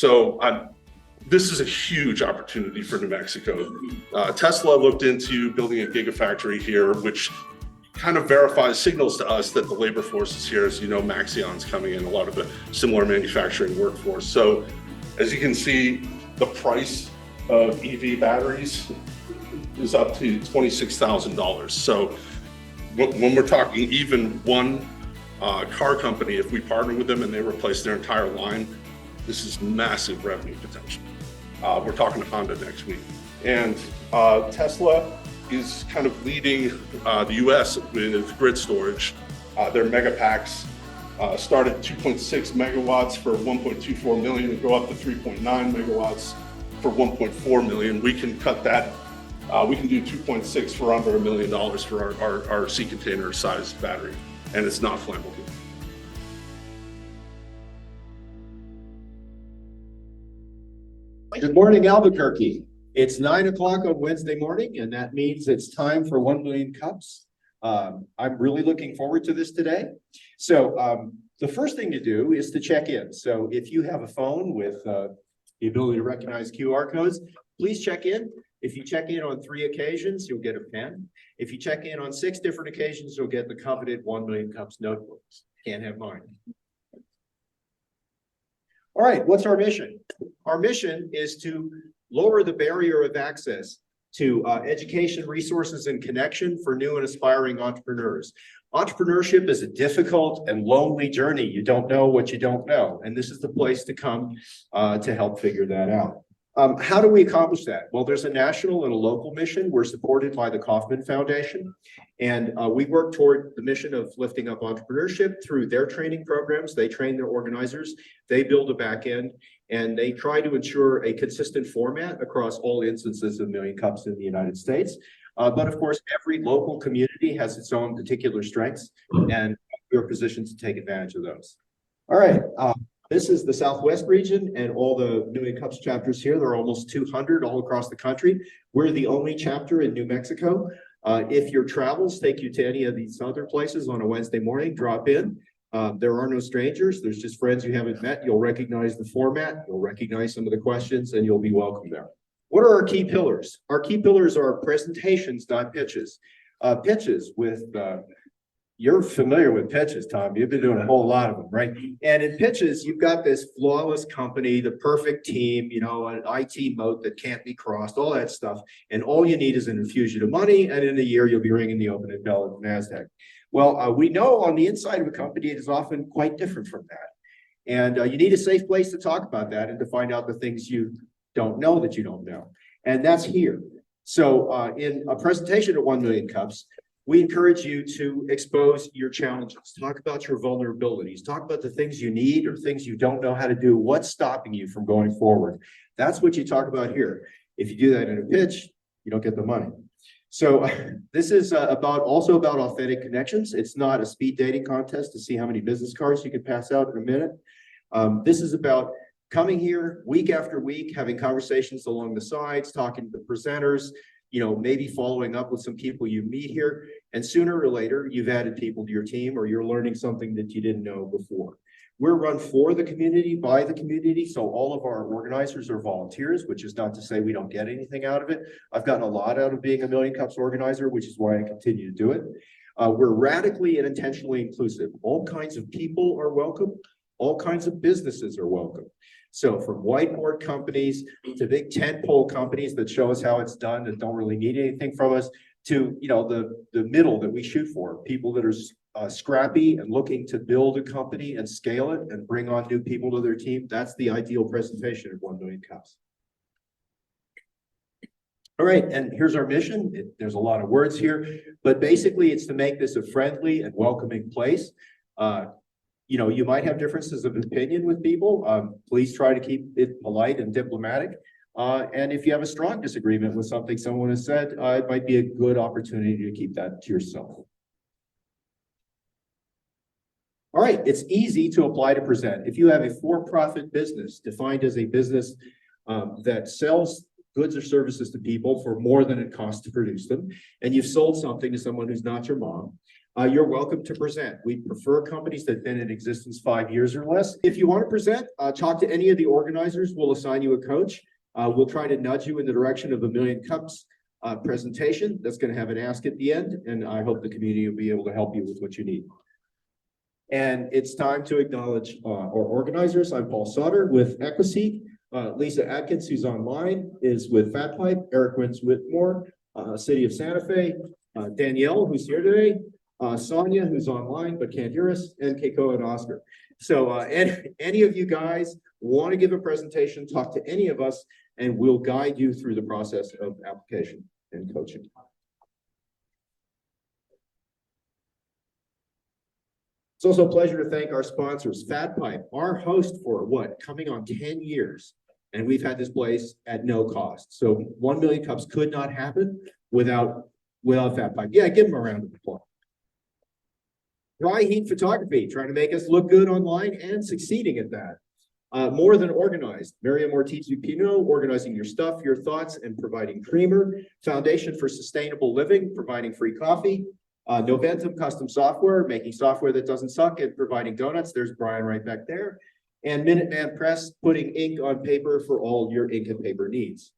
So this is a huge opportunity for New Mexico. Tesla looked into building a gigafactory here, which kind of verifies, signals to us that the labor force is here. As you know, Maxion's coming in, a lot of the similar manufacturing workforce. So as you can see, the price of EV batteries is up to $26,000. So when we're talking even one car company, if we partner with them and they replace their entire line, this is massive revenue potential. We're talking to Honda next week. And Tesla is kind of leading the US with grid storage. Their mega packs start at 2.6 megawatts for 1.24 million and go up to 3.9 megawatts for 1.4 million. We can cut that. We can do 2.6 for under $1 million for our sea container sized battery, and it's not flammable. Good morning, Albuquerque. It's 9 o'clock on Wednesday morning, and that means it's time for 1 Million Cups. I'm really looking forward to this today. So the first thing to do is to check in. So if you have a phone with the ability to recognize QR codes, please check in. If you check in on 3 occasions, you'll get a pen. If you check in on 6 different occasions, you'll get the coveted 1 Million Cups notebooks. Can't have mine. All right, what's our mission? Our mission is to lower the barrier of access to education, resources, and connection for new and aspiring entrepreneurs. Entrepreneurship is a difficult and lonely journey. You don't know what you don't know, and this is the place to come to help figure that out. How do we accomplish that? Well, there's a national and a local mission. We're supported by the Kauffman Foundation, and we work toward the mission of lifting up entrepreneurship through their training programs. They train their organizers, they build a back end, and they try to ensure a consistent format across all instances of Million Cups in the United States. But of course, every local community has its own particular strengths, and we're positioned to take advantage of those. All right. This is the Southwest region and all the Million Cups chapters here. There are almost 200 all across the country. We're the only chapter in New Mexico. If your travels take you to any of these other places on a Wednesday morning, drop in. There are no strangers. There's just friends you haven't met. You'll recognize the format. You'll recognize some of the questions, and you'll be welcome there. What are our key pillars? Our key pillars are presentations, not pitches. Pitches with... You're familiar with pitches, Tom. You've been doing a whole lot of them, right? And in pitches, you've got this flawless company, the perfect team, you know, an IT moat that can't be crossed, all that stuff. And all you need is an infusion of money. And in a year, you'll be ringing the opening bell at NASDAQ. Well, we know on the inside of a company, it is often quite different from that. And you need a safe place to talk about that and to find out the things you don't know that you don't know. And that's here. So in a presentation at 1 Million Cups, we encourage you to expose your challenges, talk about your vulnerabilities, talk about the things you need or things you don't know how to do, what's stopping you from going forward. That's what you talk about here. If you do that in a pitch, you don't get the money. So this is also about authentic connections. It's not a speed dating contest to see how many business cards you can pass out in a minute. This is about coming here week after week, having conversations along the sides, talking to the presenters, you know, maybe following up with some people you meet here, and sooner or later, you've added people to your team or you're learning something that you didn't know before. We're run for the community, by the community, so all of our organizers are volunteers, which is not to say we don't get anything out of it. I've gotten a lot out of being a Million Cups organizer, which is why I continue to do it. We're radically and intentionally inclusive. All kinds of people are welcome. All kinds of businesses are welcome. So from whiteboard companies to big tentpole companies that show us how it's done and don't really need anything from us, to, you know, the middle that we shoot for, people that are scrappy and looking to build a company and scale it and bring on new people to their team. That's the ideal presentation of 1 Million Cups. All right, and here's our mission. There's a lot of words here, but basically it's to make this a friendly and welcoming place. You know, you might have differences of opinion with people. Please try to keep it polite and diplomatic. And if you have a strong disagreement with something someone has said, it might be a good opportunity to keep that to yourself. All right, it's easy to apply to present. If you have a for-profit business defined as a business that sells goods or services to people for more than it costs to produce them, and you've sold something to someone who's not your mom, you're welcome to present. We prefer companies that have been in existence 5 years or less. If you want to present, talk to any of the organizers. We'll assign you a coach. We'll try to nudge you in the direction of a Million Cups presentation that's going to have an ask at the end, and I hope the community will be able to help you with what you need. And it's time to acknowledge our organizers. I'm Paul Sauter with Equiseek. Lisa Atkins, who's online, is with Fat Pipe. Eric Wins-Whitmore, City of Santa Fe. Danielle, who's here today. Sonia, who's online but can't hear us, and Keiko and Oscar. So any of you guys want to give a presentation, talk to any of us, and we'll guide you through the process of application and coaching. It's also a pleasure to thank our sponsors, Fat Pipe, our host for coming on 10 years. And we've had this place at no cost. So 1 million cups could not happen without Fat Pipe. Yeah, give them a round of applause. Dry Heat Photography, trying to make us look good online and succeeding at that. More Than Organized, Miriam Ortiz-Pino, organizing your stuff, your thoughts, and providing creamer. Foundation for Sustainable Living, providing free coffee. Noventum Custom Software, making software that doesn't suck and providing donuts. There's Brian right back there. And Minuteman Press, putting ink on paper for all your ink and paper needs.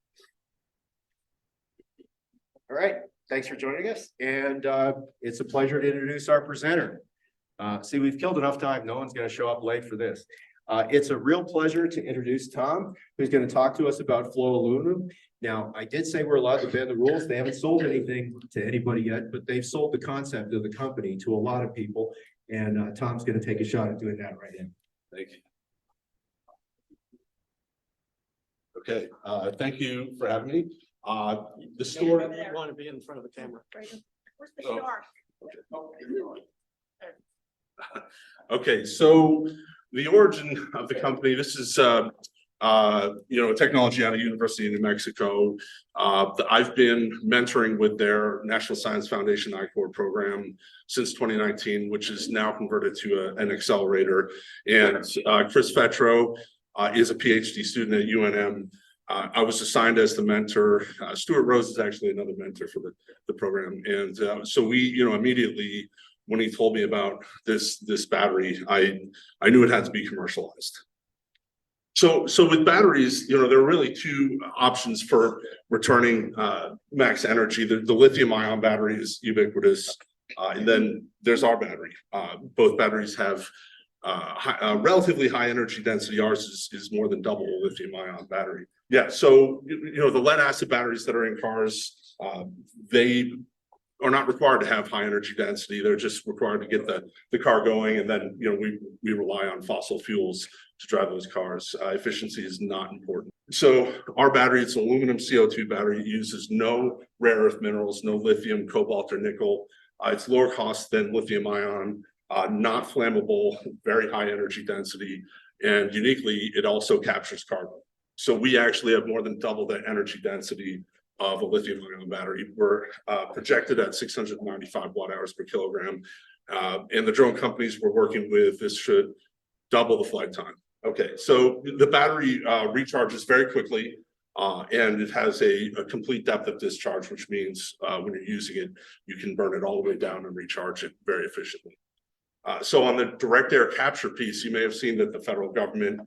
All right, thanks for joining us. And it's a pleasure to introduce our presenter. See, we've killed enough time. No one's going to show up late for this. It's a real pleasure to introduce Tom, who's going to talk to us about flow aluminum. Now, I did say we're allowed to bend the rules. They haven't sold anything to anybody yet, but they've sold the concept of the company to a lot of people. And Tom's going to take a shot at doing that right now. Thank you. Okay, thank you for having me. The store. I want to be in front of the camera. Where's the star? Okay, so the origin of the company, this is a technology out of University of New Mexico. I've been mentoring with their National Science Foundation I-Corps program since 2019, which is now converted to an accelerator. And Chris Fetro is a PhD student at UNM. I was assigned as the mentor. Stuart Rose is actually another mentor for the program. And so we, immediately when he told me about this battery, I knew it had to be commercialized. So with batteries, there are really two options for returning max energy. The lithium ion battery is ubiquitous. And then there's our battery. Both batteries have relatively high energy density. Ours is more than double a lithium ion battery. Yeah, so the lead acid batteries that are in cars, they are not required to have high energy density. They're just required to get the car going, and then we rely on fossil fuels to drive those cars. Efficiency is not important. So our battery, it's an aluminum CO2 battery. It uses no rare earth minerals, no lithium, cobalt, or nickel. It's lower cost than lithium ion, not flammable, very high energy density, and uniquely, it also captures carbon. So we actually have more than double the energy density of a lithium ion battery. We're projected at 695 watt hours per kilogram. And the drone companies we're working with, this should double the flight time. Okay, so the battery recharges very quickly, and it has a complete depth of discharge, which means when you're using it, you can burn it all the way down and recharge it very efficiently. So on the direct air capture piece, you may have seen that the federal government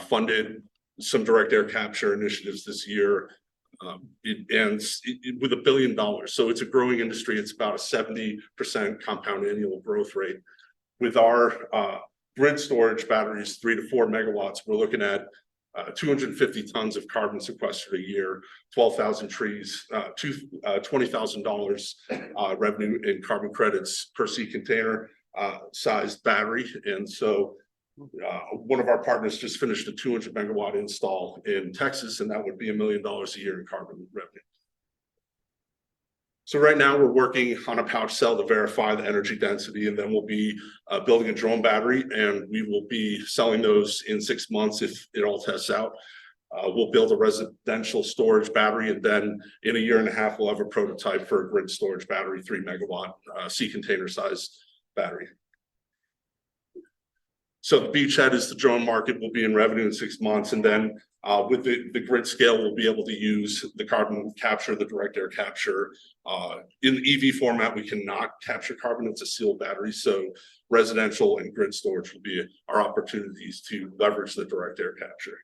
funded some direct air capture initiatives this year, with $1 billion. So it's a growing industry. It's about a 70% compound annual growth rate. With our grid storage batteries, 3 to 4 megawatts, we're looking at 250 tons of carbon sequestered a year, 12,000 trees, $20,000 revenue in carbon credits per sea container sized battery. And so one of our partners just finished a 200 megawatt install in Texas, and that would be $1 million a year in carbon revenue. So right now we're working on a pouch cell to verify the energy density, and then we'll be building a drone battery, and we will be selling those in 6 months if it all tests out. We'll build a residential storage battery, and then in a year and a half, we'll have a prototype for a grid storage battery, 3 megawatt sea container size battery. So the beachhead is the drone market will be in revenue in 6 months. And then with the grid scale, we'll be able to use the carbon capture, the direct air capture. In the EV format, we cannot capture carbon. It's a sealed battery. So residential and grid storage will be our opportunities to leverage the direct air capture.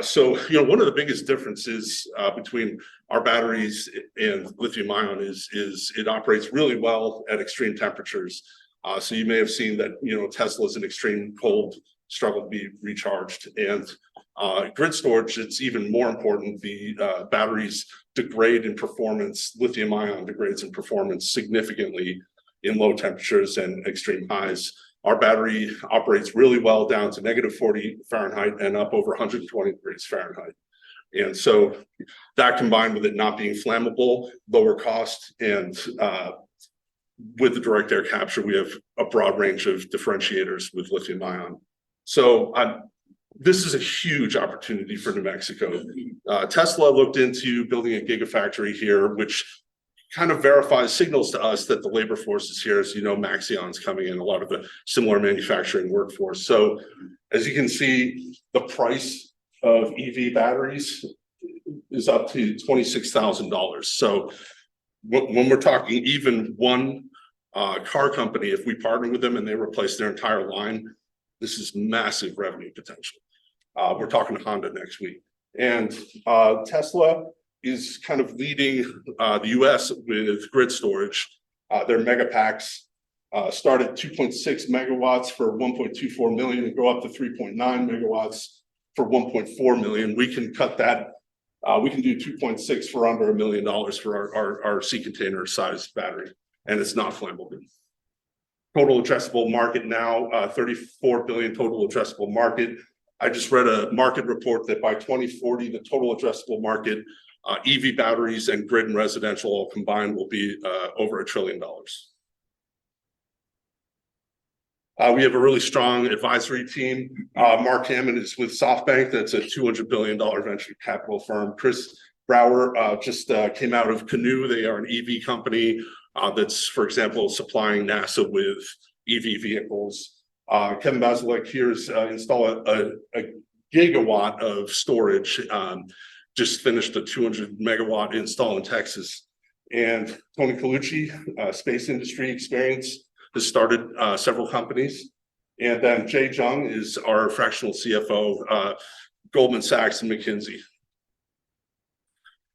So, one of the biggest differences between our batteries and lithium ion is it operates really well at extreme temperatures. So you may have seen that, Tesla's in extreme cold struggle to be recharged, and grid storage, it's even more important. The batteries degrade in performance. Lithium ion degrades in performance significantly in low temperatures and extreme highs. Our battery operates really well down to -40 Fahrenheit and up over 120 degrees Fahrenheit. And so that, combined with it not being flammable, lower cost, and with the direct air capture, we have a broad range of differentiators with lithium ion. So this is a huge opportunity for New Mexico. Tesla looked into building a gigafactory here, which kind of verifies, signals to us that the labor force is here. As you know, Maxeon's coming in, a lot of the similar manufacturing workforce. So as you can see, the price of EV batteries is up to $26,000. So when we're talking even one car company, if we partner with them and they replace their entire line, this is massive revenue potential. We're talking to Honda next week. And Tesla is kind of leading the US with grid storage. Their mega packs start at 2.6 megawatts for 1.24 million and go up to 3.9 megawatts for 1.4 million. We can cut that. We can do 2.6 for under $1 million for our sea container sized battery, and it's not flammable. Total addressable market now, 34 billion total addressable market. I just read a market report that by 2040, the total addressable market, EV batteries and grid and residential all combined, will be over $1 trillion. We have a really strong advisory team. Mark Hammond is with SoftBank. That's a $200 billion venture capital firm. Chris Brower just came out of Canoe. They are an EV company that's, for example, supplying NASA with EV vehicles. Kevin Basilek here is installed a gigawatt of storage. Just finished a 200 megawatt install in Texas. And Tony Colucci, space industry experience, has started several companies. And then Jay Jung is our fractional CFO, Goldman Sachs and McKinsey.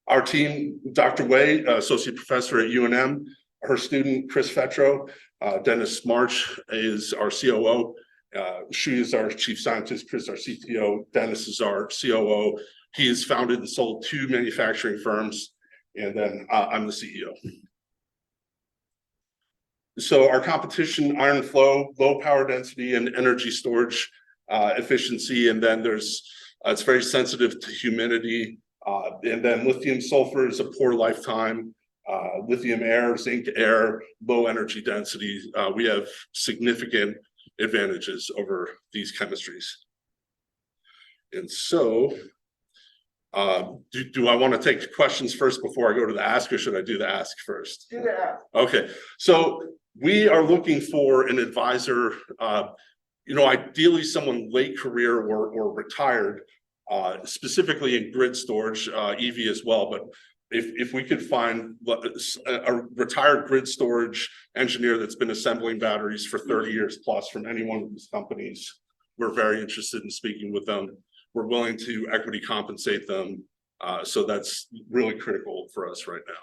Our team, Dr. Wei, associate professor at UNM, her student, Chris Fetro, Dennis March is our COO. She is our chief scientist, Chris, our CTO, Dennis is our COO. He has founded and sold 2 manufacturing firms, and then I'm the CEO. So our competition, iron flow, low power density, and energy storage efficiency. And then it's very sensitive to humidity. And then lithium sulfur is a poor lifetime. Lithium air, zinc air, low energy density. We have significant advantages over these chemistries. And so, do I want to take questions first before I go to the ask, or should I do the ask first? Do the ask. Okay, so we are looking for an advisor, ideally someone late career or retired, specifically in grid storage, EV as well. But if we could find a retired grid storage engineer that's been assembling batteries for 30 years plus from any one of these companies, we're very interested in speaking with them. We're willing to equity compensate them. So that's really critical for us right now.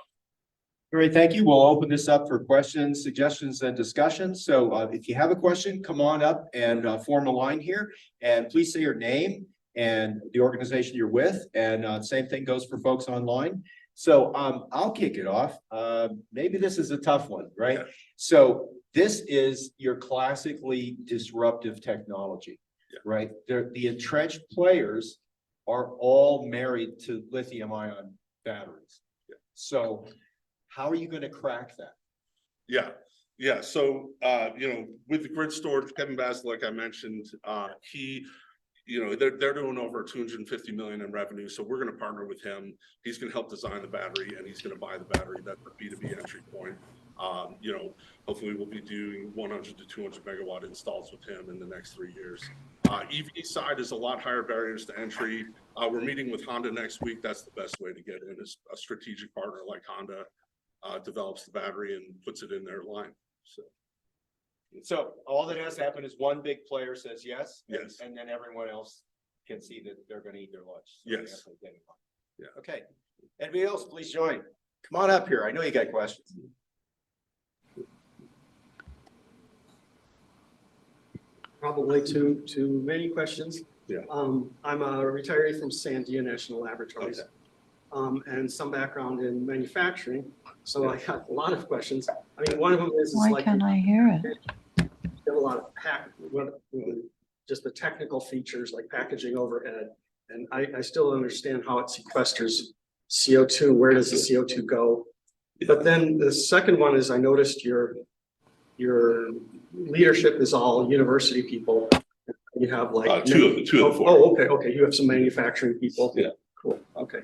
Great, thank you. We'll open this up for questions, suggestions, and discussions. So if you have a question, come on up and form a line here. And please say your name and the organization you're with. And same thing goes for folks online. So I'll kick it off. Maybe this is a tough one, right? Yeah. So this is your classically disruptive technology, yeah, right? The entrenched players are all married to lithium ion batteries. Yeah. So how are you going to crack that? Yeah. So, with the grid storage, Kevin Bass, like I mentioned, they're doing over 250 million in revenue. So we're going to partner with him. He's going to help design the battery and he's going to buy the battery. That's the B2B entry point. You know, hopefully we'll be doing 100 to 200 megawatt installs with him in the next 3 years. EV side is a lot higher barriers to entry. We're meeting with Honda next week. That's the best way to get in, is a strategic partner like Honda develops the battery and puts it in their line. So all that has to happen is one big player says yes. Yes. And then everyone else can see that they're going to eat their lunch. So Yes. Yeah. Okay. Anybody else, please join. Come on up here. I know you got questions. Probably too many questions. Yeah. I'm a retiree from Sandia National Laboratories. Okay. And some background in manufacturing. So I have a lot of questions. I mean, one of them is Why like, can't I hear it? you have a lot of just the technical features like packaging overhead. And I still don't understand how it sequesters CO2. Where does the CO2 go? Yeah. But then the second one is I noticed your leadership is all university people. You have like two of the four. Oh, okay. You have some manufacturing people. Yeah. Cool. Okay.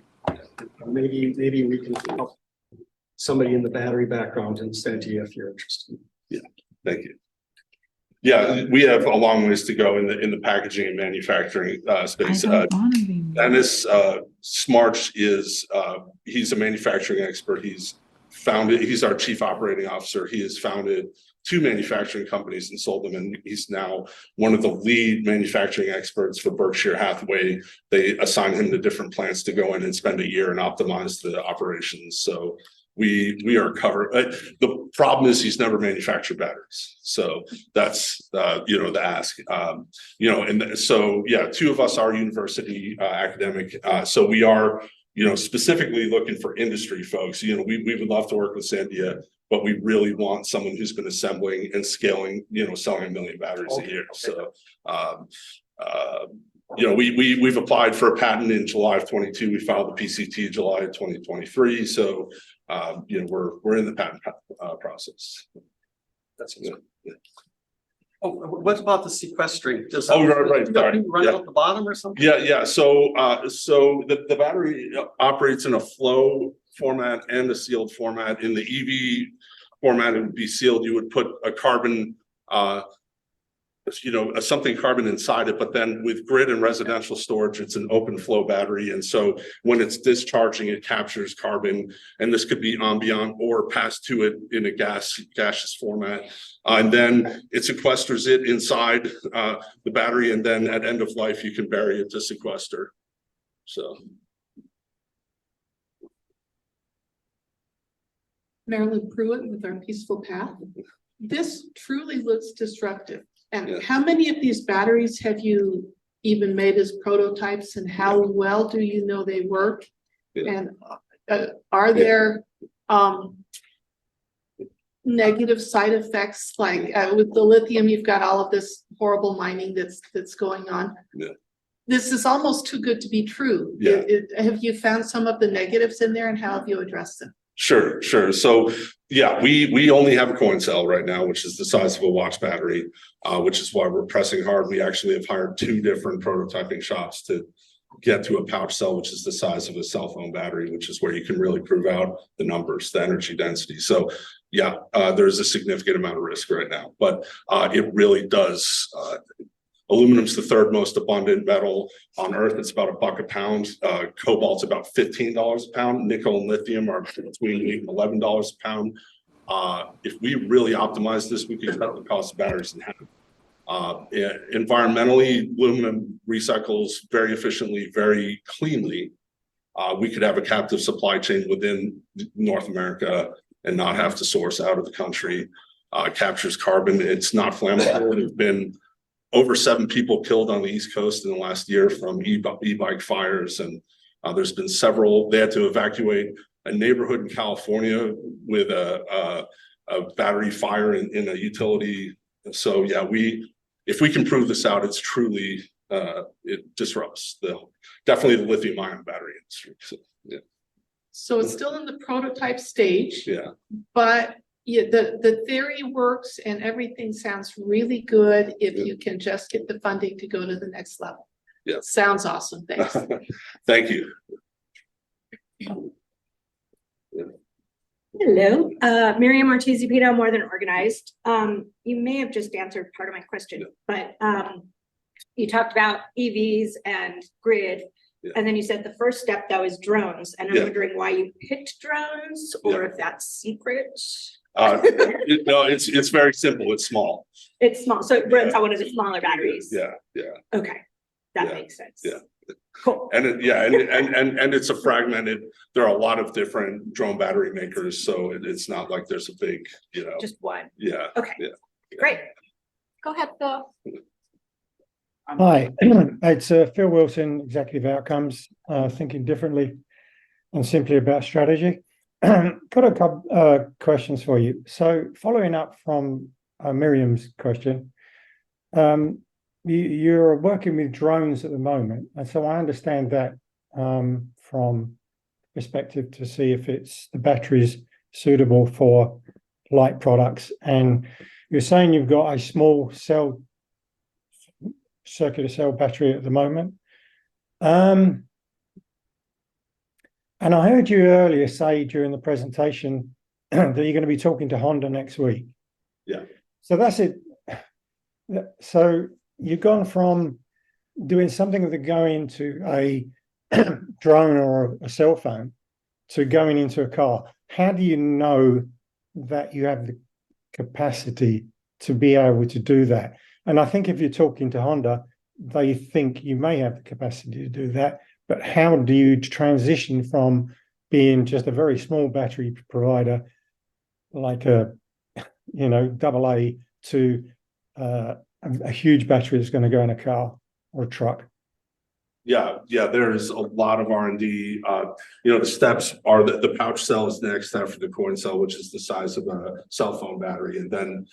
Maybe we can help somebody in the battery background in Santia if you're interested. Yeah. Thank you. Yeah, we have a long ways to go in the packaging and manufacturing space. I don't want to be. Dennis Smarch is he's a manufacturing expert. He's our chief operating officer. He has founded 2 manufacturing companies and sold them, and he's now one of the lead manufacturing experts for Berkshire Hathaway. They assign him to different plants to go in and spend a year and optimize the operations. So we are covered. The problem is he's never manufactured batteries, so that's the ask. And so yeah, 2 of us are university academic, so we are specifically looking for industry folks. We would love to work with Sandia, but we really want someone who's been assembling and scaling, selling 1 million batteries a year. So we've applied for a patent in July of 22. We filed the PCT July of 2023. So we're in the patent process. That's good. Yeah. Oh, what about the sequestering? Right. Sorry. Run out the bottom or something? Yeah. So the battery operates in a flow format and a sealed format. In the EV format, it would be sealed. You would put a carbon, something carbon inside it, but then with grid and residential storage, it's an open flow battery. And so when it's discharging, it captures carbon, and this could be ambient or passed to it in a gaseous format. And then it sequesters it inside the battery, and then at end of life, you can bury it to sequester. So. Marilyn Pruitt with our Peaceful Path. This truly looks disruptive. And Yeah. How many of these batteries have you even made as prototypes, and how well do you know they work? Yeah. And are there negative side effects, like with the lithium, you've got all of this horrible mining that's going on. Yeah. This is almost too good to be true. Yeah. Have you found some of the negatives in there, and how have you addressed them? Sure. So yeah, we only have a coin cell right now, which is the size of a watch battery, which is why we're pressing hard. We actually have hired 2 different prototyping shops to get to a pouch cell, which is the size of a cell phone battery, which is where you can really prove out the numbers, the energy density. So yeah, there's a significant amount of risk right now, but it really does. Aluminum's the 3rd most abundant metal on Earth. It's about $1 a pound. Cobalt's about $15 a pound. Nickel and lithium are between $8 and $11 a pound. If we really optimize this, we could cut the cost of batteries in half. Environmentally, aluminum recycles very efficiently, very cleanly. We could have a captive supply chain within North America and not have to source out of the country. Captures carbon. It's not flammable. There've been over 7 people killed on the East Coast in the last year from e-bike fires. And there's been several. They had to evacuate a neighborhood in California with a battery fire in a utility. So yeah, if we can prove this out, it's truly, it disrupts definitely the lithium ion battery industry. So, yeah. So it's still in the prototype stage. Yeah. But yeah, the theory works and everything sounds really good if you can just get the funding to go to the next level. Yeah. Sounds awesome. Thanks. Thank you. Hello, Miriam Ortiz Pito, More Than Organized. You may have just answered part of my question, but you talked about EVs and grid. Yeah. And then you said the first step though is drones. And I'm Yeah. wondering why you picked drones or if that's secret. No, it's very simple. It's small. It's small, so it runs on one of the smaller batteries. Yeah. Okay, that Yeah. makes sense. Yeah. Cool. And and it's a fragmented, there are a lot of different drone battery makers, so it's not like there's a big, Just one. yeah. Okay, Yeah. great. Go ahead, Phil. Hi, it's Phil Wilson, Executive Outcomes, thinking differently and simply about strategy. Got a couple questions for you. So following up from Miriam's question, you're working with drones at the moment. And so I understand that from perspective to see if it's the batteries suitable for light products. And you're saying you've got a small circular cell battery at the moment. And I heard you earlier say during the presentation that you're going to be talking to Honda next week. Yeah. So that's it. So you've gone from doing something with going to a drone or a cell phone to going into a car. How do you know that you have the capacity to be able to do that? And I think if you're talking to Honda, they think you may have the capacity to do that. But how do you transition from being just a very small battery provider, like a, AA, to a huge battery that's going to go in a car or a truck? Yeah, there's a lot of R&D. The steps are that the pouch cell is next after the coin cell, which is the size of a cell phone battery. And then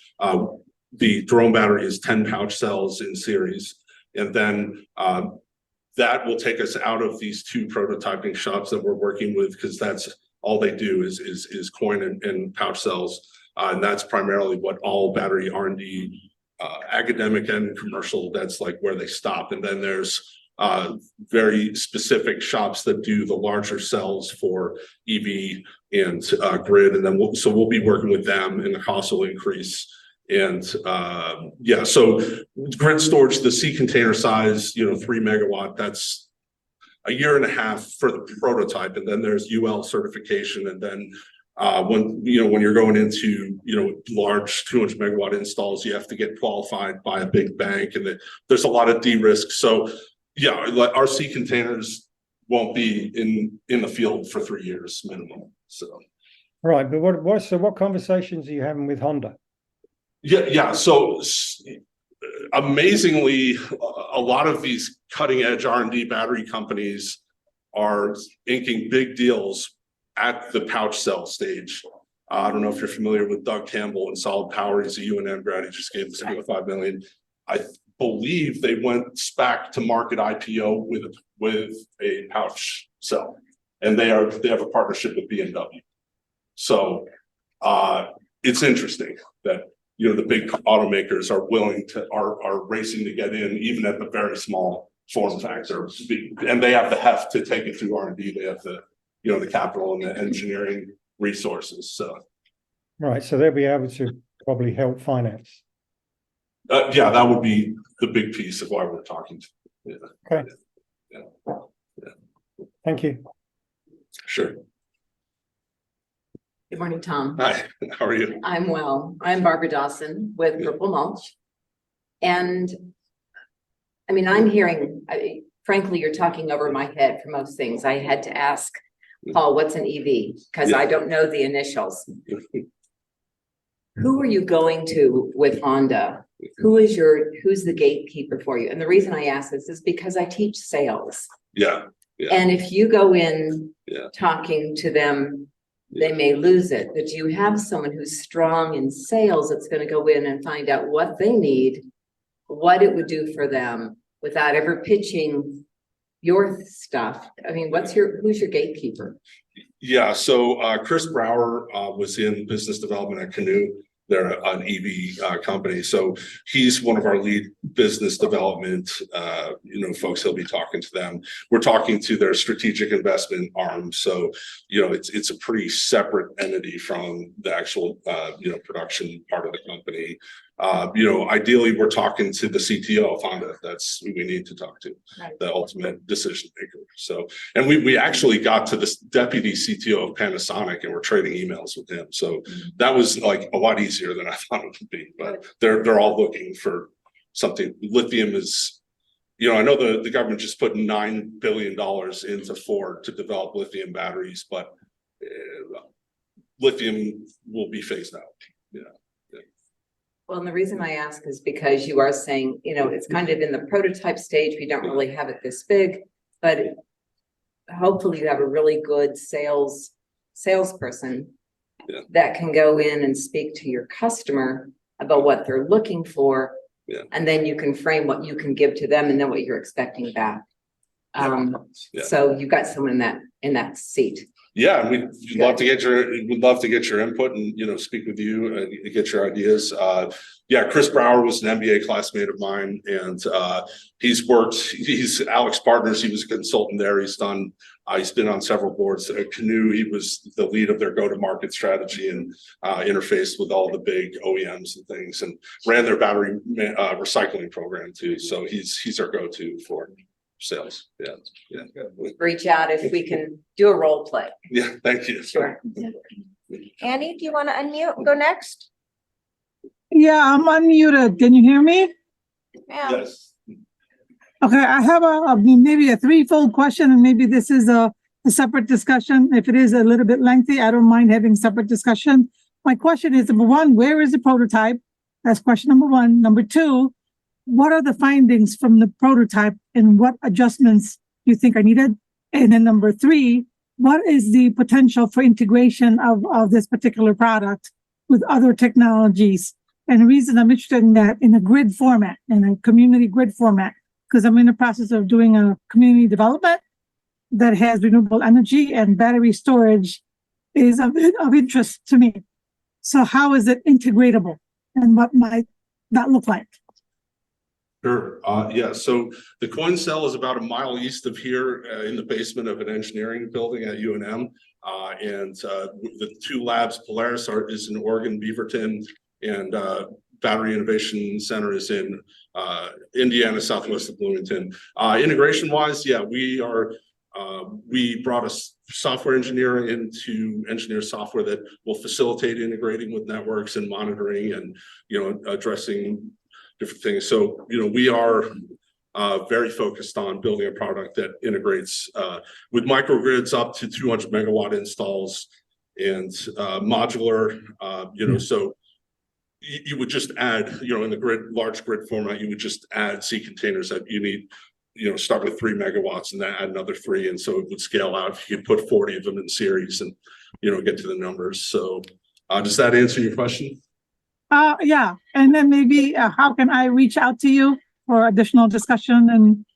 the drone battery is 10 pouch cells in series. And then that will take us out of these two prototyping shops that we're working with, because that's all they do is coin and pouch cells. And that's primarily what all battery R&D, academic and commercial, that's like where they stop. And then there's very specific shops that do the larger cells for EV and grid. And then we'll be working with them, and the cost will increase. And so grid storage, the C container size, 3 megawatt, that's a year and a half for the prototype. And then there's UL certification. And then when you're going into large 200 megawatt installs, you have to get qualified by a big bank, and there's a lot of de-risk. So our C containers won't be in the field for 3 years minimum. So right, but what conversations are you having with Honda? So amazingly, a lot of these cutting edge R&D battery companies are inking big deals at the pouch cell stage. I don't know if you're familiar with Doug Campbell in Solid Power. He's a UNM grad. He just gave us $5 million. I believe they went SPAC to market IPO with a pouch cell, and they have a partnership with BMW. So it's interesting that the big automakers are are racing to get in, even at the very small form factor, and they have the heft to take it through R&D. They have the the capital and the engineering resources. So right, so they'll be able to probably help finance. That would be the big piece of why we're talking to. Okay. Yeah. Thank you. Sure. Good morning, Tom. Hi, how are you? I'm well. I'm Barbara Dawson with Purple Mulch. And I mean, I'm hearing, frankly, you're talking over my head for most things. I had to ask Paul, what's an EV? Because I don't know the initials. Who are you going to with Honda? Who's the gatekeeper for you? And the reason I ask this is because I teach sales. Yeah. And if you go in talking to them, they may lose it. But you have someone who's strong in sales that's going to go in and find out what they need, what it would do for them without ever pitching your stuff. I mean, who's your gatekeeper? So Chris Brower was in business development at Canoe. They're an EV company. So he's one of our lead business development, folks. He'll be talking to them. We're talking to their strategic investment arm. So, it's a pretty separate entity from the actual, production part of the company. Ideally, we're talking to the CTO of Honda. That's who we need to talk to, Right. the ultimate decision maker. So, and we actually got to this deputy CTO of Panasonic, and we're trading emails with him. So that was like a lot easier than I thought it would be. But they're all looking for something. Lithium is, I know the government just put $9 billion into Ford to develop lithium batteries, but lithium will be phased out. Well, and the reason I ask is because you are saying, it's kind of in the prototype stage. We don't really have it this big, but hopefully you have a really good salesperson that can go in and speak to your customer about what they're looking for. Yeah. And then you can frame what you can give to them and then what you're expecting back. So you've got someone in that seat. Yeah, we'd love to get your input and speak with you and get your ideas. Chris Brower was an MBA classmate of mine, and he's Alex Partners. He was a consultant there. He's been on several boards at Canoe. He was the lead of their go-to-market strategy and interfaced with all the big OEMs and things, and ran their battery recycling program too. So he's our go-to for sales. Yeah. Reach out if we can do a role play. Yeah, thank you. Sure. Annie, do you want to unmute? Go next. Yeah, I'm unmuted. Can you hear me? Yeah. Yes. Okay, I have maybe a threefold question, and maybe this is a separate discussion. If it is a little bit lengthy, I don't mind having separate discussion. My question is, number one, where is the prototype? That's question number one. Number two, what are the findings from the prototype and what adjustments do you think are needed? And then number three, what is the potential for integration of this particular product with other technologies? And the reason I'm interested in that, in a grid format, in a community grid format, because I'm in the process of doing a community development that has renewable energy, and battery storage is of interest to me. So how is it integratable, and what might that look like? Sure. So the coin cell is about a mile east of here, in the basement of an engineering building at UNM. And the two labs, Polaris is in Oregon, Beaverton, and Battery Innovation Center is in Indiana, southwest of Bloomington. Integration wise, we brought a software engineer in to engineer software that will facilitate integrating with networks and monitoring and addressing different things. So we are very focused on building a product that integrates with microgrids up to 200 megawatt installs and modular. So you would just add, in the large grid format, you would just add C containers that you need. Start with 3 megawatts and then add another 3, and so it would scale out. If you put 40 of them in series and get to the numbers. So does that answer your question? Yeah, and then maybe how can I reach out to you for additional discussion? And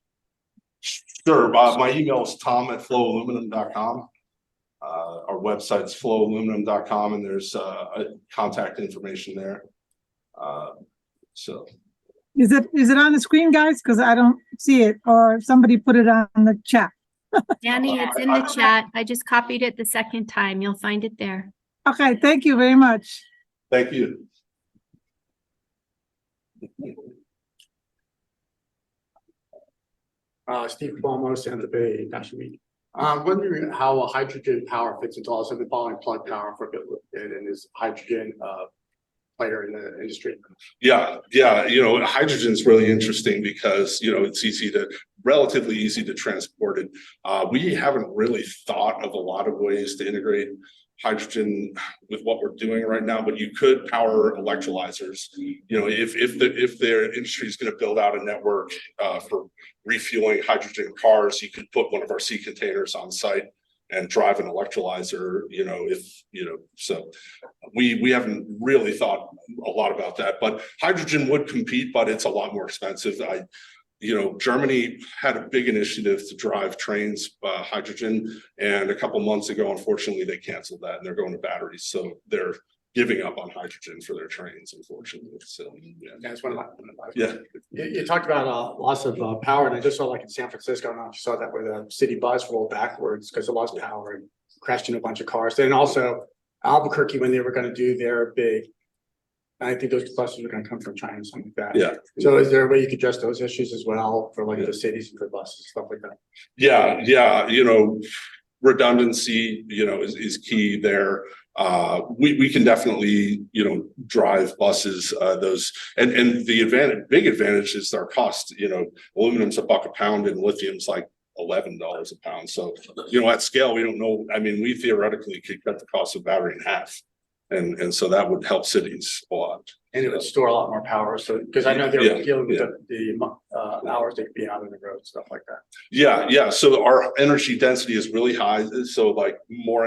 sure, my email is tom@flowaluminum.com. Our website's flowaluminum.com, and there's contact information there. So is it on the screen, guys? Because I don't see it, or somebody put it on the chat. Danny, it's in the chat. I just copied it the second time. You'll find it there. Okay, thank you very much. Thank you. Steve Cuomo, Santa Fe National Meeting. I'm wondering how hydrogen power fits into also the following plug power for and is hydrogen player in the industry. Yeah. Hydrogen is really interesting because it's relatively easy to transport it. We haven't really thought of a lot of ways to integrate hydrogen with what we're doing right now, but you could power electrolyzers. If their industry is going to build out a network for refueling hydrogen cars, you could put one of our C containers on site and drive an electrolyzer. So we haven't really thought a lot about that, but hydrogen would compete, but it's a lot more expensive. Germany had a big initiative to drive trains hydrogen, and a couple months ago, unfortunately, they canceled that and they're going to batteries. So they're giving up on hydrogen for their trains, unfortunately. So, yeah. That's one of my. Yeah. You talked about loss of power, and I just saw like in San Francisco, I don't know if you saw that where the city bus rolled backwards because it lost power and crashed into a bunch of cars. Then also Albuquerque, when they were gonna do their big, I think those buses were gonna come from China, something like that. Yeah. So is there a way you could address those issues as well for like the cities and for buses, stuff like that? Yeah, redundancy, is key there. We can definitely, drive buses, those, and the big advantage is their cost. Aluminum's $1 a pound and lithium's like $11 a pound. So, at scale, we don't know. I mean, we theoretically could cut the cost of battery in half. And so that would help cities a lot. And it would store a lot more power, so, because I know they're dealing with the hours they could be out on the road, stuff like that. Yeah. So our energy density is really high. So like more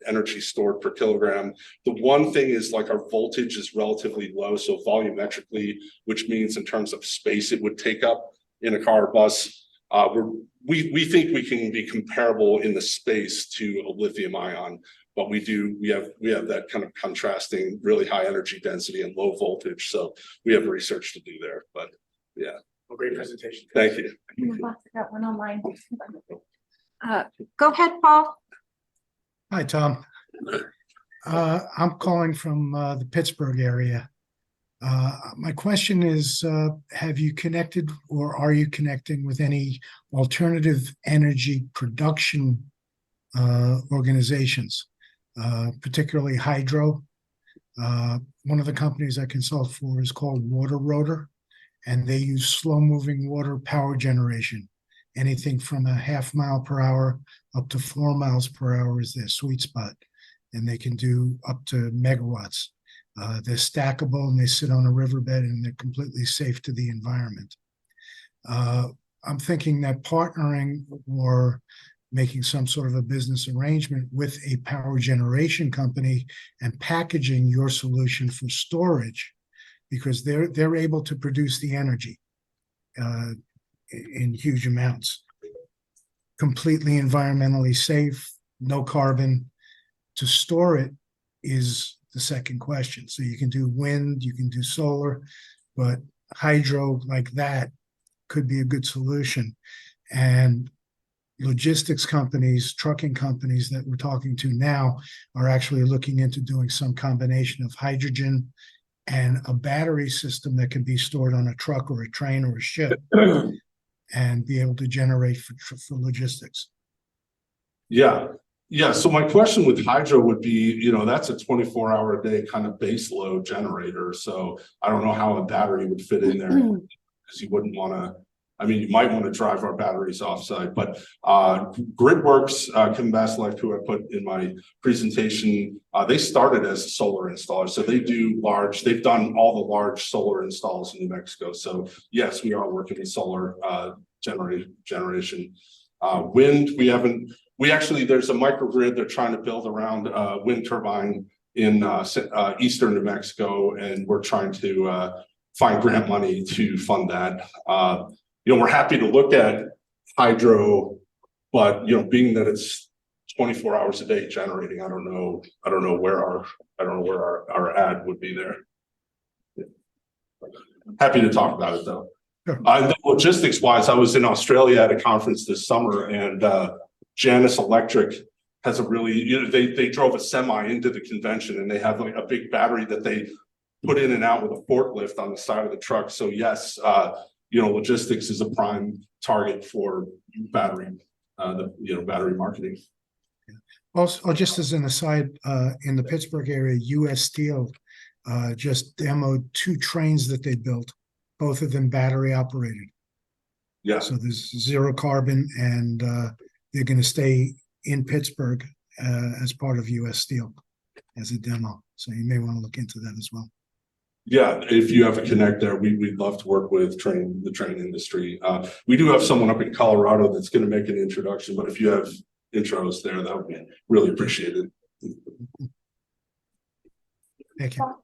energy stored per kilogram. The one thing is like our voltage is relatively low. So volumetrically, which means in terms of space it would take up in a car or bus. We think we can be comparable in the space to a lithium ion. But we have that kind of contrasting really high energy density and low voltage. So we have research to do there, but yeah. Well, great presentation. Thank you. Got one online. Go ahead, Paul. Hi, Tom. I'm calling from the Pittsburgh area. My question is, have you connected or are you connecting with any alternative energy production organizations? Particularly hydro. One of the companies I consult for is called Water Rotor, and they use slow moving water power generation. Anything from a ½ mile per hour up to 4 miles per hour is their sweet spot. And they can do up to megawatts. They're stackable and they sit on a riverbed and they're completely safe to the environment. I'm thinking that partnering or making some sort of a business arrangement with a power generation company and packaging your solution for storage, because they're able to produce the energy in huge amounts. Completely environmentally safe, no carbon. To store it is the second question. So you can do wind, you can do solar, but hydro like that could be a good solution. And logistics companies, trucking companies that we're talking to now are actually looking into doing some combination of hydrogen and a battery system that can be stored on a truck or a train or a ship and be able to generate for logistics. Yeah. So my question with hydro would be, that's a 24-hour-a-day kind of base load generator. So I don't know how a battery would fit in there, because you wouldn't want to. I mean, you might want to drive our batteries offsite, but GridWorks, Kim Baslife, who I put in my presentation, they started as a solar installer. So they've done all the large solar installs in New Mexico. So yes, we are working with solar generation. Wind, there's a microgrid they're trying to build around wind turbine in eastern New Mexico, and we're trying to find grant money to fund that. We're happy to look at hydro, but being that it's 24 hours a day generating, I don't know where our ad would be there. Yeah. Happy to talk about it though. Sure. Logistics wise, I was in Australia at a conference this summer, and Janus Electric has a really, they drove a semi into the convention, and they have like a big battery that they put in and out with a forklift on the side of the truck. So yes, logistics is a prime target for battery, battery marketing. Also, just as an aside, in the Pittsburgh area, US Steel just demoed 2 trains that they built, both of them battery operated. Yeah. So there's zero carbon, and they're going to stay in Pittsburgh as part of US Steel as a demo. So you may want to look into that as well. Yeah, if you have a connect there, we'd love to work with the train industry. We do have someone up in Colorado that's going to make an introduction, but if you have intros there, that would be really appreciated. Thank you.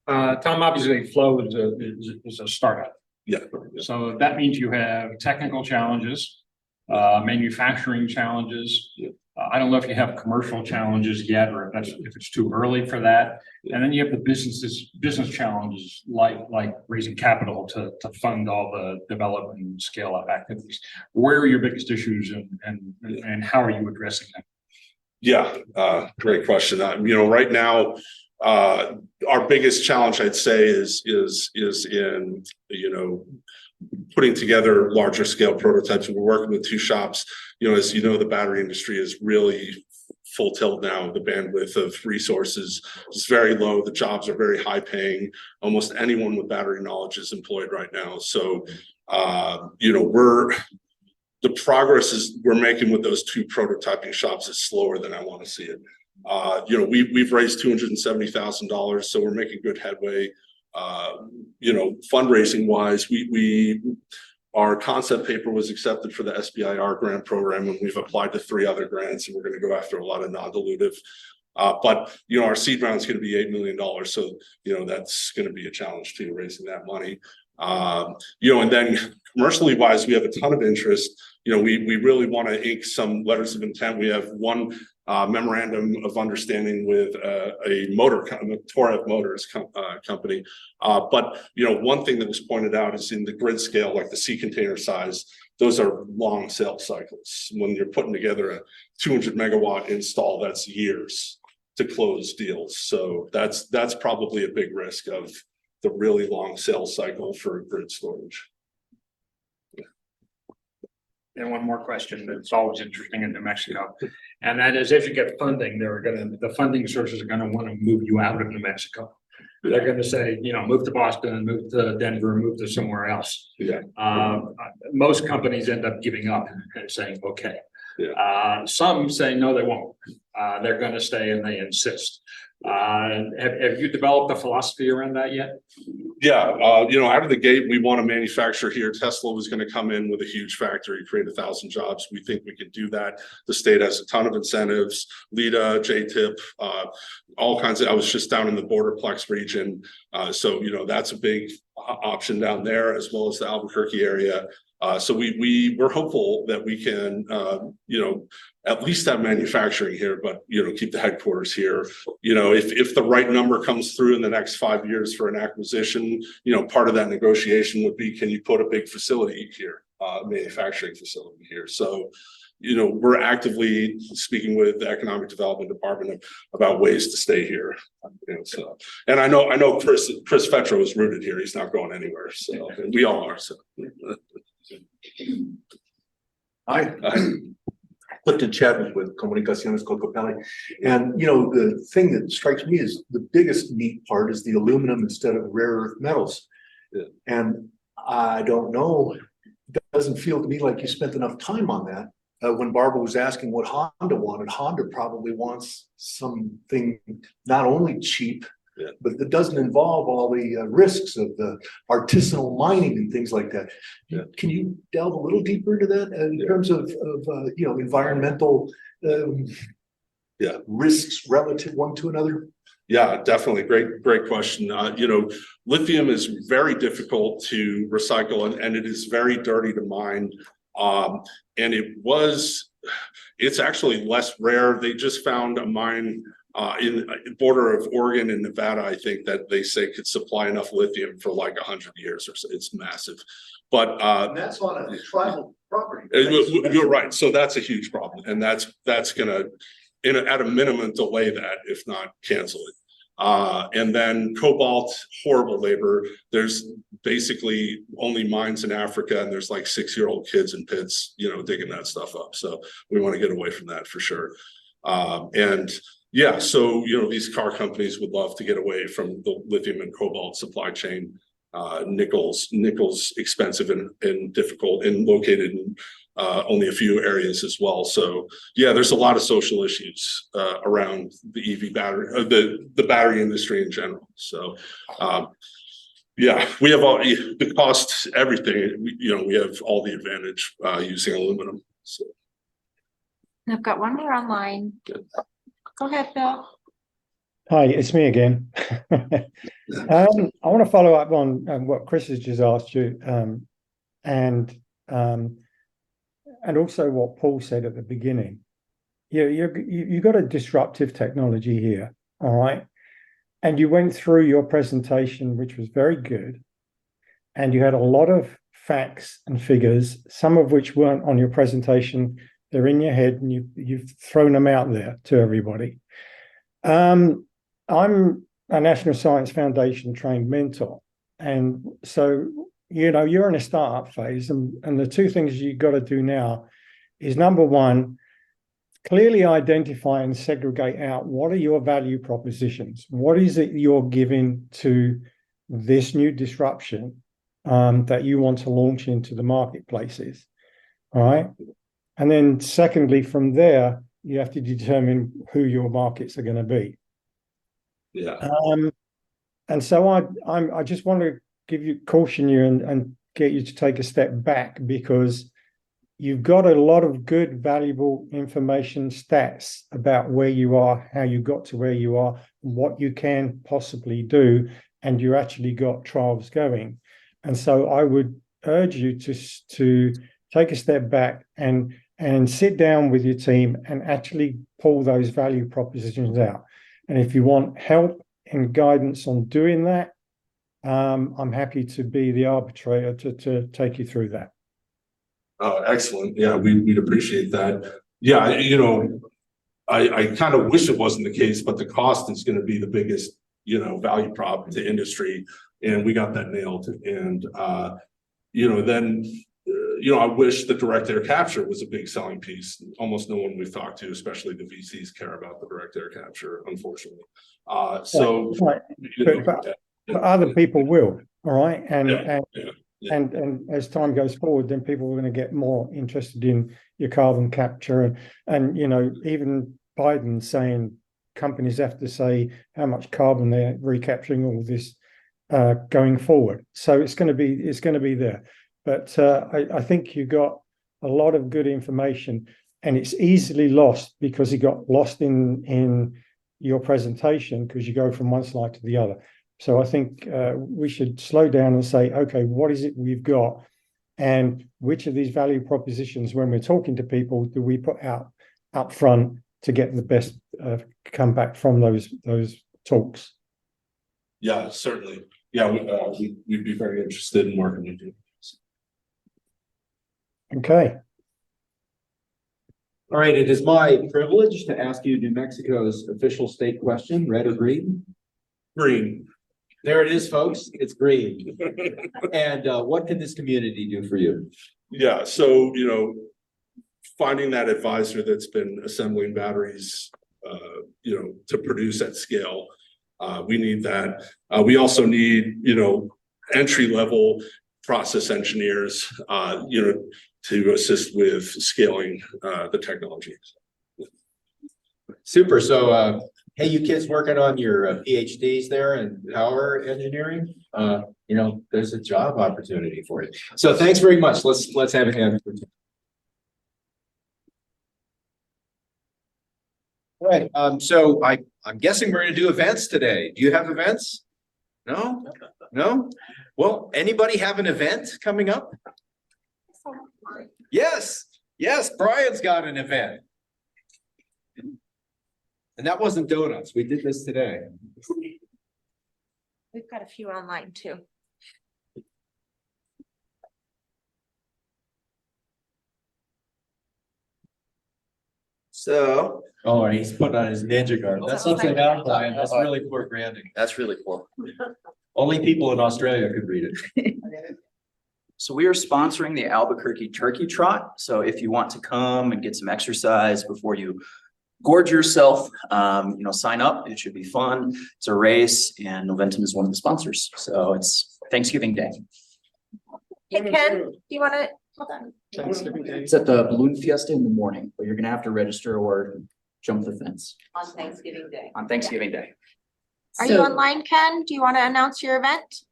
Tom, obviously Flow is a startup. Yeah. So that means you have technical challenges, manufacturing challenges. Yeah. I don't know if you have commercial challenges yet, or if it's too early for that. And then you have the business challenges like raising capital to fund all the development and scale up activities. Where are your biggest issues and how are you addressing them? Yeah, great question. Right now, our biggest challenge, I'd say, is in putting together larger scale prototypes. We're working with two shops. As you know, the battery industry is really full tilt now. The bandwidth of resources is very low. The jobs are very high paying. Almost anyone with battery knowledge is employed right now. So, the progress we're making with those two prototyping shops is slower than I want to see it. We've raised $270,000, so we're making good headway. Fundraising wise, our concept paper was accepted for the SBIR grant program, and we've applied to 3 other grants, and we're going to go after a lot of non-dilutive. But our seed round is going to be $8 million, so that's going to be a challenge too, raising that money. And then commercially wise, we have a ton of interest. We really want to ink some letters of intent. We have one memorandum of understanding with a motor company, Torev Motors company. But one thing that was pointed out is in the grid scale, like the sea container size, those are long sales cycles. When you're putting together a 200 megawatt install, that's years to close deals. So that's probably a big risk of the really long sales cycle for grid storage. And one more question that's always interesting in New Mexico, and that is if you get funding, the funding sources are gonna want to move you out of New Mexico. They're gonna say, move to Boston, move to Denver, move to somewhere else. Yeah. Most companies end up giving up and saying, okay. Yeah. Some say, no, they won't. They're gonna stay and they insist. Have you developed a philosophy around that yet? Yeah, out of the gate, we want to manufacture here. Tesla was going to come in with a huge factory, create 1,000 jobs. We think we can do that. The state has a ton of incentives, LIDA, JTIP, all kinds of. I was just down in the Borderplex region, so that's a big option down there, as well as the Albuquerque area. So we're hopeful that we can, at least have manufacturing here, but keep the headquarters here. If the right number comes through in the next 5 years for an acquisition, part of that negotiation would be, can you put a big facility here, manufacturing facility here? So, we're actively speaking with the Economic Development Department about ways to stay here. And I know Chris Fetro is rooted here. He's not going anywhere. So we all are. So. Hi. Clifton Chadwick with Comunicaciones Cocopelli. And, the thing that strikes me is the biggest neat part is the aluminum instead of rare earth metals. Yeah. And I don't know, it doesn't feel to me like you spent enough time on that. When Barbara was asking what Honda wanted, Honda probably wants something not only cheap, yeah, but that doesn't involve all the risks of the artisanal mining and things like that. Yeah. Can you delve a little deeper into that in terms of environmental risks relative one to another? Yeah, definitely. Great question. Lithium is very difficult to recycle and it is very dirty to mine. And it's actually less rare. They just found a mine in the border of Oregon and Nevada, I think, that they say could supply enough lithium for like 100 years or so. It's massive. But and that's on a tribal property. You're right. So that's a huge problem. And that's gonna, at a minimum, delay that, if not cancel it. And then cobalt, horrible labor. There's basically only mines in Africa, and there's like 6-year-old kids in pits, digging that stuff up. So we want to get away from that for sure. And yeah, so these car companies would love to get away from the lithium and cobalt supply chain. Nickel's expensive and difficult and located in only a few areas as well. So yeah, there's a lot of social issues around the EV battery, the battery industry in general. So yeah, we have all the costs, everything. We have all the advantage using aluminum. So I've got one more online. Go ahead, Bill. Hi, it's me again. I want to follow up on what Chris has just asked you, and also what Paul said at the beginning. you got a disruptive technology here, all right? And you went through your presentation, which was very good, and you had a lot of facts and figures, some of which weren't on your presentation. They're in your head, and you've thrown them out there to everybody. I'm a National Science Foundation trained mentor, and so you're in a startup phase, and the two things you got to do now is, number one, clearly identify and segregate out what are your value propositions. What is it you're giving to this new disruption that you want to launch into the marketplaces? All right. And then secondly, from there, you have to determine who your markets are going to be. Yeah. And so I just want to caution you and get you to take a step back, because you've got a lot of good, valuable information, stats about where you are, how you got to where you are, what you can possibly do, and you actually got trials going. And so I would urge you to take a step back and sit down with your team and actually pull those value propositions out. And if you want help and guidance on doing that, I'm happy to be the arbitrator to take you through that. Excellent. Yeah, we'd appreciate that. Yeah, I kind of wish it wasn't the case, but the cost is going to be the biggest, value prop to industry, and we got that nailed. And I wish the direct air capture was a big selling piece. Almost no one we've talked to, especially the VCs, care about the direct air capture, unfortunately. Right. But other people will, all right? And as time goes forward, then people are going to get more interested in your carbon capture, and even Biden saying companies have to say how much carbon they're recapturing, all this going forward. So it's going to be there. But I think you got a lot of good information, and it's easily lost because it got lost in your presentation because you go from one slide to the other. So I think we should slow down and say, okay, what is it we've got, and which of these value propositions, when we're talking to people, do we put out up front to get the best comeback from those talks? Yeah, certainly. Yeah, we'd be very interested in working with you. Okay. All right, it is my privilege to ask you New Mexico's official state question, red or green? Green. There it is, folks. It's green. And what can this community do for you? Yeah, so, finding that advisor that's been assembling batteries, to produce at scale, we need that. We also need, entry level process engineers, to assist with scaling the technology. Super. So, hey, you kids working on your PhDs there in power engineering, there's a job opportunity for you. So thanks very much. Let's have a hand. All right. So I'm guessing we're going to do events today. Do you have events? No? No? Well, anybody have an event coming up? Yes. Yes, Brian's got an event. And that wasn't donuts. We did this today. We've got a few online too. So, he's putting on his ninja garb. That's upside down, Brian. That's really poor branding. That's really poor. Only people in Australia could read it. So we are sponsoring the Albuquerque Turkey Trot. So if you want to come and get some exercise before you gorge yourself, sign up. It should be fun. It's a race, and Noventum is one of the sponsors. So it's Thanksgiving Day. Hey, Ken, do you want to hold on? It's at the Balloon Fiesta in the morning, but you're going to have to register or jump the fence On Thanksgiving Day. on Thanksgiving Day. Are you online, Ken? Do you want to announce your event?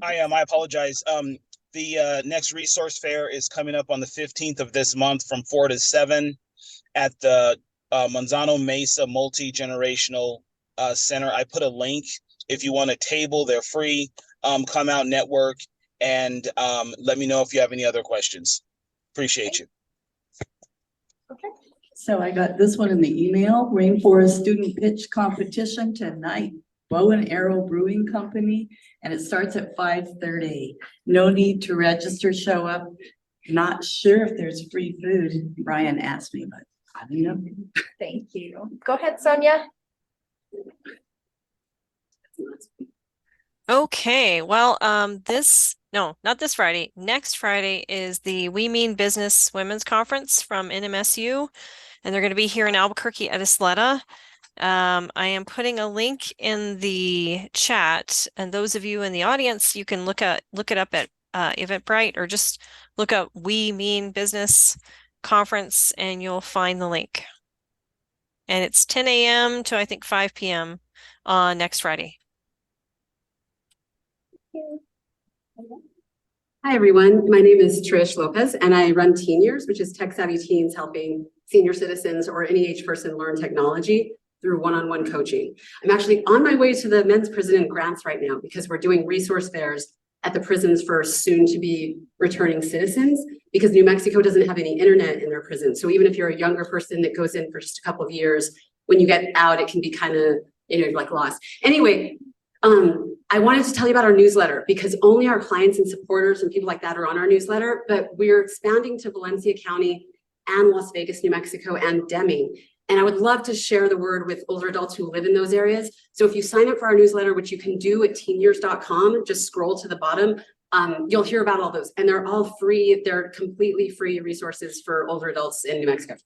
I am. I apologize. The next resource fair is coming up on the 15th of this month from 4 to 7 at the Manzano Mesa Multi-Generational Center. I put a link. If you want a table, they're free. Come out, network, and let me know if you have any other questions. Appreciate you. Okay. So I got this one in the email, Rainforest Student Pitch Competition tonight, Bow and Arrow Brewing Company, and it starts at 5:30. No need to register, show up. Not sure if there's free food. Brian asked me, but I don't know. Thank you. Go ahead, Sonia. Okay, well, not this Friday. Next Friday is the We Mean Business Women's Conference from NMSU, and they're going to be here in Albuquerque at Isleta. I am putting a link in the chat, and those of you in the audience, you can look it up at Eventbrite, or just look up We Mean Business Conference, and you'll find the link. And it's 10 a.m. to I think 5 p.m. on next Friday. Hi, everyone. My name is Trish Lopez, and I run Teen Years, which is tech savvy teens helping senior citizens or any age person learn technology through one-on-one coaching. I'm actually on my way to the men's prison and grants right now because we're doing resource fairs at the prisons for soon to be returning citizens, because New Mexico doesn't have any internet in their prison. So even if you're a younger person that goes in for just a couple of years, when you get out, it can be kind of, like lost. Anyway, I wanted to tell you about our newsletter because only our clients and supporters and people like that are on our newsletter, but we're expanding to Valencia County and Las Vegas, New Mexico, and Deming. And I would love to share the word with older adults who live in those areas. So if you sign up for our newsletter, which you can do at teenyears.com, just scroll to the bottom, you'll hear about all those. And they're all free. They're completely free resources for older adults in New Mexico.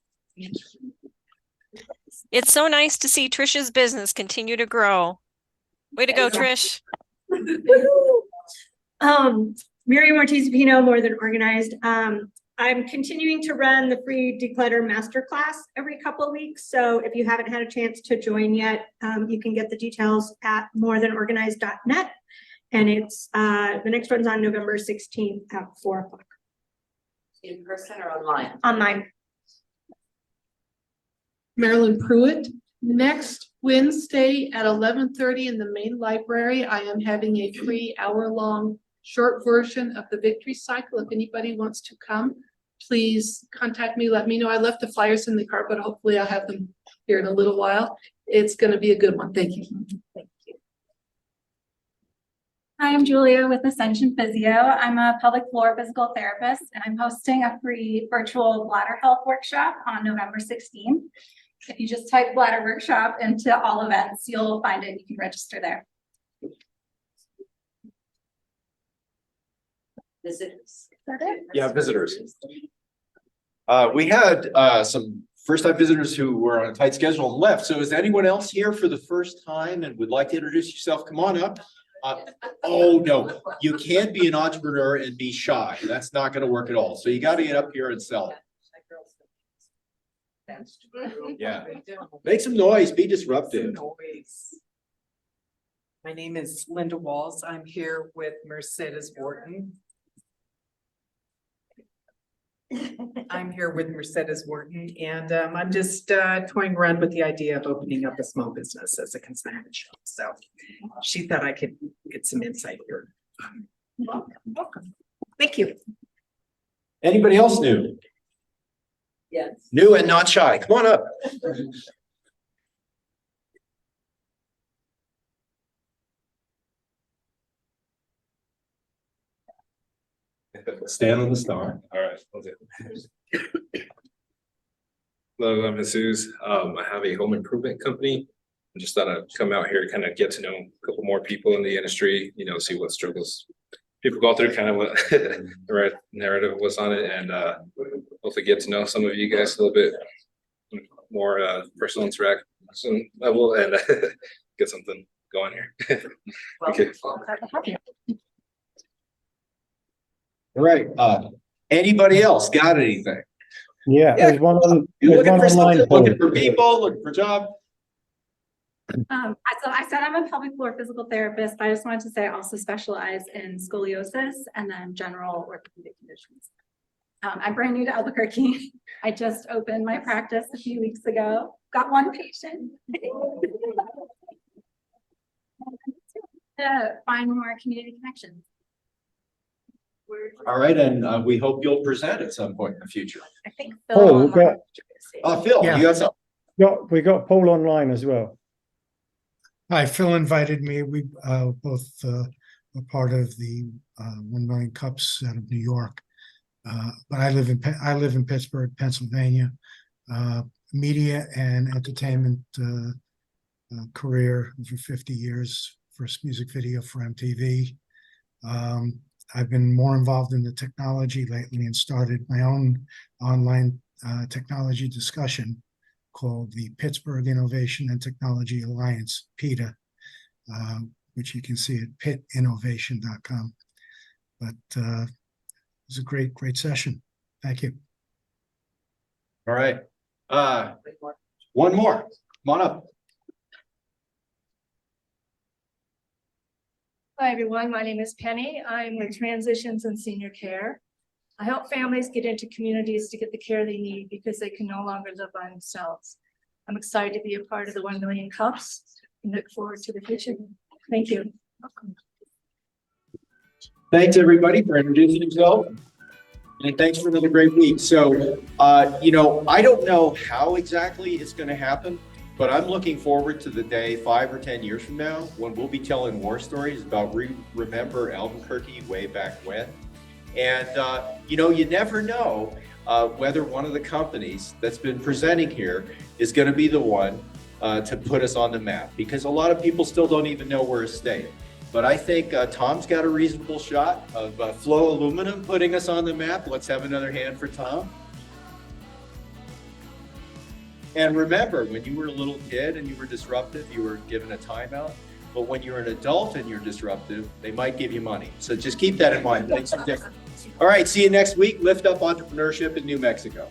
It's so nice to see Trisha's business continue to grow. Way to go, Trish. Miriam Ortiz-Pino, More Than Organized. I'm continuing to run the free Declutter Masterclass every couple of weeks. So if you haven't had a chance to join yet, you can get the details at morethanorganized.net. And it's the next one's on November 16th at 4 o'clock. In person or online? Online. Marilyn Pruitt. Next Wednesday at 11:30 in the main library, I am having a free hour-long short version of the Victory Cycle. If anybody wants to come, please contact me. Let me know. I left the flyers in the car, but hopefully I'll have them here in a little while. It's going to be a good one. Thank you. Thank you. Hi, I'm Julia with Ascension Physio. I'm a pelvic floor physical therapist, and I'm hosting a free virtual bladder health workshop on November 16th. If you just type bladder workshop into all events, you'll find it. You can register there. Visitors. Yeah, visitors. We had some first-time visitors who were on a tight schedule and left. So is anyone else here for the first time and would like to introduce yourself? Come on up. Oh, no, you can't be an entrepreneur and be shy. That's not going to work at all. So you got to get up here and sell it. Yeah. Make some noise, be disruptive. My name is Linda Walls. I'm here with Mercedes Wharton. And I'm just toying around with the idea of opening up a small business as a consignment shop. So she thought I could get some insight here. Welcome. Thank you. Anybody else new? Yes. New and not shy. Come on up. Stand on the star. All right. Hello, I'm Jesus. I have a home improvement company. I just thought I'd come out here to kind of get to know a couple more people in the industry, see what struggles people go through, kind of what the right narrative was on it, and hopefully get to know some of you guys a little bit more personal interaction level and get something going here. Okay. All right. Anybody else got anything? Yeah, there's one on. You There's looking one for online something, poll. looking for people, looking for a job? I said I'm a pelvic floor physical therapist, but I just wanted to say I also specialize in scoliosis and then general orthopedic conditions. I'm brand new to Albuquerque. I just opened my practice a few weeks ago. Got one patient. To find more community connections. All right, and we hope you'll present at some point in the future. I think Oh, we've got Phil, Yeah. you got something? We got Paul online as well. Hi, Phil invited me. We both were part of the 1 Million Cups out of New York. But I live in Pittsburgh, Pennsylvania. Media and entertainment career for 50 years. First music video for MTV. I've been more involved in the technology lately and started my own online technology discussion called the Pittsburgh Innovation and Technology Alliance, PITA, which you can see at pitinnovation.com. But it was a great session. Thank you. All right. One more. Come on up. Hi, everyone. My name is Penny. I'm with Transitions and Senior Care. I help families get into communities to get the care they need because they can no longer live by themselves. I'm excited to be a part of the 1 Million Cups and look forward to the future. Thank you. Thanks, everybody, for introducing yourself. And thanks for another great week. So, I don't know how exactly it's going to happen, but I'm looking forward to the day 5 or 10 years from now when we'll be telling war stories about remember Albuquerque way back when. And, you never know whether one of the companies that's been presenting here is going to be the one to put us on the map, because a lot of people still don't even know we're a state. But I think Tom's got a reasonable shot of Flow Aluminum putting us on the map. Let's have another hand for Tom. And remember, when you were a little kid and you were disruptive, you were given a timeout. But when you're an adult and you're disruptive, they might give you money. So just keep that in mind. Things are different. All right, see you next week. Lift up entrepreneurship in New Mexico.